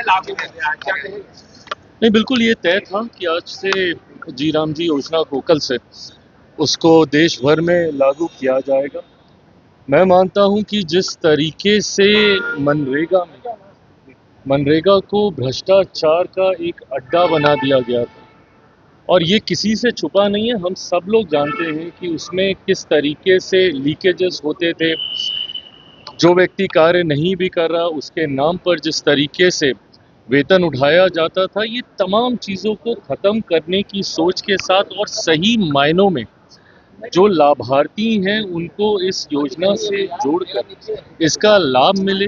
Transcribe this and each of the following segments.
लागू हो गया है, क्या कहेंगे? नहीं, बिल्कुल ये तय था कि आज से जी राम जी योजना को कल से उसको देश भर में लागू किया जाएगा। मैं मानता हूं कि जिस तरीके से मनरेगा को भ्रष्टाचार का एक अड्डा बना दिया गया था, और ये किसी से छुपा नहीं है, हम सब लोग जानते हैं कि उसमें किस तरीके से लीकेजेस होते थे। जो व्यक्ति कार्य नहीं भी कर रहा उसके नाम पर जिस तरीके से वेतन उठाया जाता था, ये तमाम चीज़ों को ख़त्म करने की सोच के साथ और सही मायनों में जो लाभार्थी हैं उनको इस योजना से जोड़कर इसका लाभ मिले।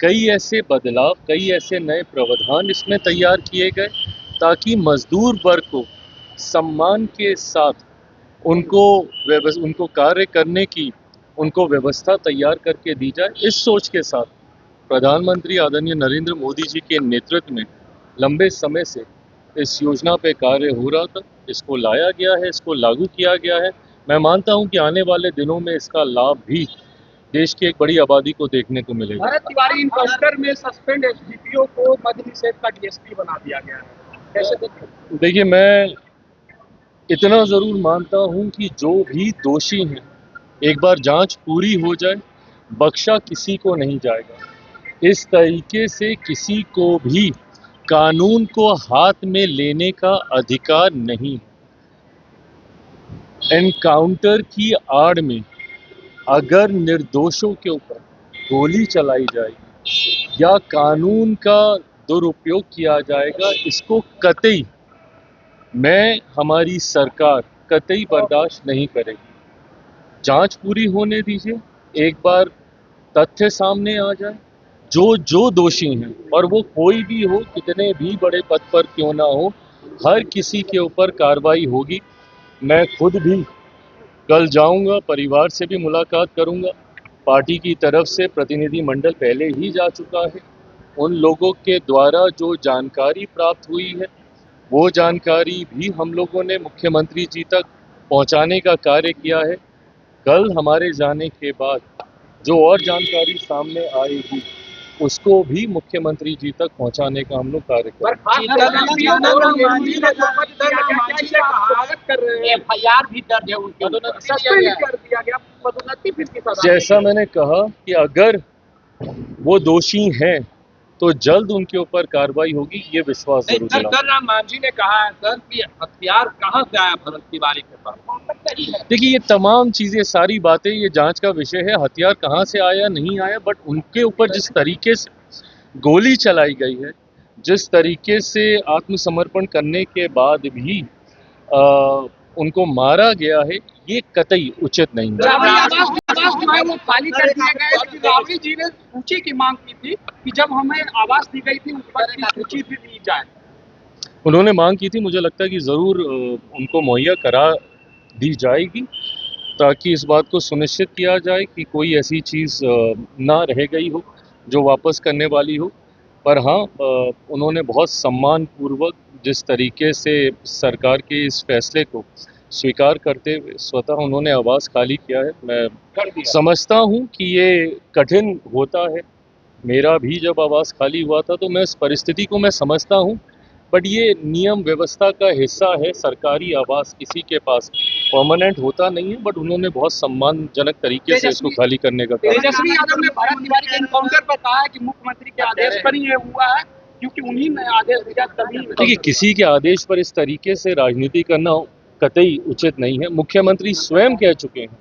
कई ऐसे बदलाव, कई ऐसे नए प्रावधान इसमें तैयार किए गए ताकि मजदूर वर्ग को सम्मान के साथ उनको कार्य करने की उनको व्यवस्था तैयार करके दी जाए। इस सोच के साथ प्रधानमंत्री आदरणीय नरेंद्र मोदी जी के नेतृत्व में लंबे समय से इस योजना पे कार्य हो रहा था। इसको लाया गया है, इसको लागू किया गया है। मैं मानता हूं कि आने वाले दिनों में इसका लाभ भी देश की एक बड़ी आबादी को देखने को मिलेगा। भरत तिवारी इनकाउंटर में सस्पेंड एसडीपीओ को मद्य निषेध का डीएसपी बना दिया गया है, कैसे देखते हैं? देखिए, मैं इतना ज़रूर मानता हूं कि जो भी दोषी हैं, एक बार जांच पूरी हो जाए, बख्शा किसी को नहीं जाएगा। इस तरीके से किसी को भी कानून को हाथ में लेने का अधिकार नहीं। एनकाउंटर की आड़ में अगर निर्दोषों के ऊपर गोली चलाई जाएगी या कानून का दुरुपयोग किया जाएगा, इसको कतई हमारी सरकार कतई बर्दाश्त नहीं करेगी। जांच पूरी होने दीजिए, एक बार तथ्य सामने आ जाए, जो दोषी हैं, और वो कोई भी हो, कितने भी बड़े पद पर क्यों ना हो, हर किसी के ऊपर कार्रवाई होगी। मैं खुद भी कल जाऊंगा, परिवार से भी मुलाकात करूंगा। पार्टी की तरफ से प्रतिनिधि मंडल पहले ही जा चुका है। उन लोगों के द्वारा जो जानकारी प्राप्त हुई है, वो जानकारी भी हम लोगों ने मुख्यमंत्री जी तक पहुंचाने का कार्य किया है। कल हमारे जाने के बाद जो और जानकारी सामने आएगी, उसको भी मुख्यमंत्री जी तक पहुंचाने का हम लोग कार्य करेंगे। एफआईआर भी दर्ज है उनके ऊपर, सस्पेंड कर दिया गया, पदोन्नति फिर की सजा। जैसा मैंने कहा कि अगर वो दोषी हैं तो जल्द उनके ऊपर कार्रवाई होगी, ये विश्वास जरूर दिलाऊं। सर, राम मांझी ने कहा है सर कि हथियार कहां से आया भरत तिवारी के पास? देखिए, ये तमाम चीजें, सारी बातें ये जांच का विषय है। हथियार कहां से आया, नहीं आया, बट उनके ऊपर जिस तरीके से गोली चलाई गई है, जिस तरीके से आत्मसमर्पण करने के बाद भी उनको मारा गया है, ये कतई उचित नहीं है। वो खाली कर दिए गए। राबड़ी जी ने सूची की मांग की थी कि जब हमें आवास दी गई थी उस पर की सूची भी दी जाए। उन्होंने मांग की थी, मुझे लगता है कि ज़रूर उनको मुहैया करा दी जाएगी, ताकि इस बात को सुनिश्चित किया जाए कि कोई ऐसी चीज़ ना रह गई हो जो वापस करने वाली हो। पर हाँ, उन्होंने बहुत सम्मानपूर्वक जिस तरीके से सरकार के इस फैसले को स्वीकार करते हुए स्वतः उन्होंने आवास खाली किया है। मैं समझता हूँ कि ये कठिन होता है। मेरा भी जब आवास खाली हुआ था तो मैं इस परिस्थिति को मैं समझता हूँ, बट ये नियम व्यवस्था का हिस्सा है। सरकारी आवास किसी के पास परमानेंट होता नहीं है, बट उन्होंने बहुत सम्मानजनक तरीके से इसको खाली करने का काम। तेजस्वी यादव ने भरत तिवारी के एनकाउंटर पर कहा है कि मुख्यमंत्री के आदेश पर ही ये हुआ है, क्योंकि उन्हीं ने आदेश दिया तभी। देखिए, किसी के आदेश पर इस तरीके से राजनीति करना कतई उचित नहीं है। मुख्यमंत्री स्वयं कह चुके हैं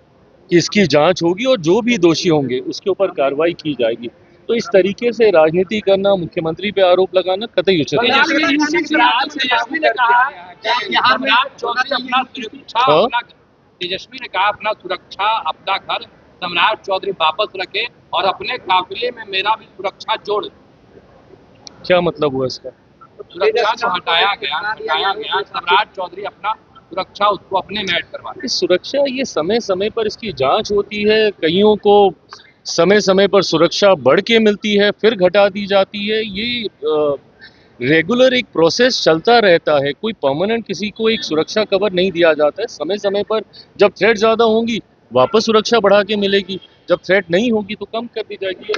कि इसकी जांच होगी और जो भी दोषी होंगे उसके ऊपर कार्रवाई की जाएगी। तो इस तरीके से राजनीति करना, मुख्यमंत्री पे आरोप लगाना कतई उचित नहीं है। तेजस्वी ने कहा अपना सुरक्षा, अपना घर सम्राट चौधरी वापस रखे और अपने काफिले में मेरा भी सुरक्षा जोड़। क्या मतलब हुआ इसका? सुरक्षा को हटाया गया, सम्राट चौधरी अपना सुरक्षा उसको अपने में ऐड करवा। सुरक्षा, ये समय समय पर इसकी जांच होती है। कईयों को समय समय पर सुरक्षा बढ़ के मिलती है, फिर घटा दी जाती है। ये रेगुलर एक प्रोसेस चलता रहता है। कोई परमानेंट किसी को एक सुरक्षा कवर नहीं दिया जाता है। समय समय पर जब थ्रेट ज़्यादा होंगी वापस सुरक्षा बढ़ा के मिलेगी, जब थ्रेट नहीं होगी तो कम कर दी जाएगी।